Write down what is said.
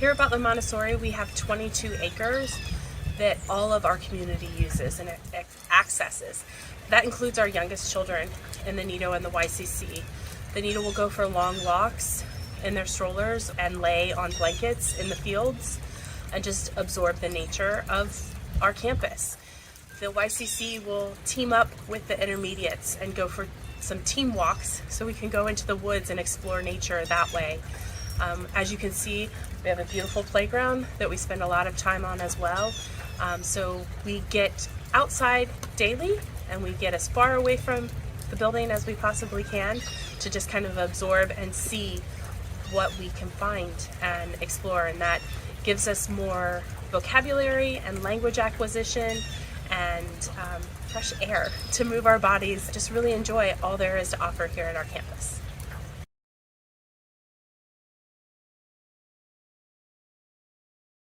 Here at Butler Montessori, we have 22 acres that all of our community uses and accesses. That includes our youngest children in the Nido and the YCC. The Nido will go for long walks in their strollers and lay on blankets in the fields and just absorb the nature of our campus. The YCC will team up with the intermediates and go for some team walks so we can go into the woods and explore nature that way. As you can see, we have a beautiful playground that we spend a lot of time on as well. So we get outside daily and we get as far away from the building as we possibly can to just kind of absorb and see what we can find and explore, and that gives us more vocabulary and language acquisition and fresh air to move our bodies, just really enjoy all there is to offer here at our campus.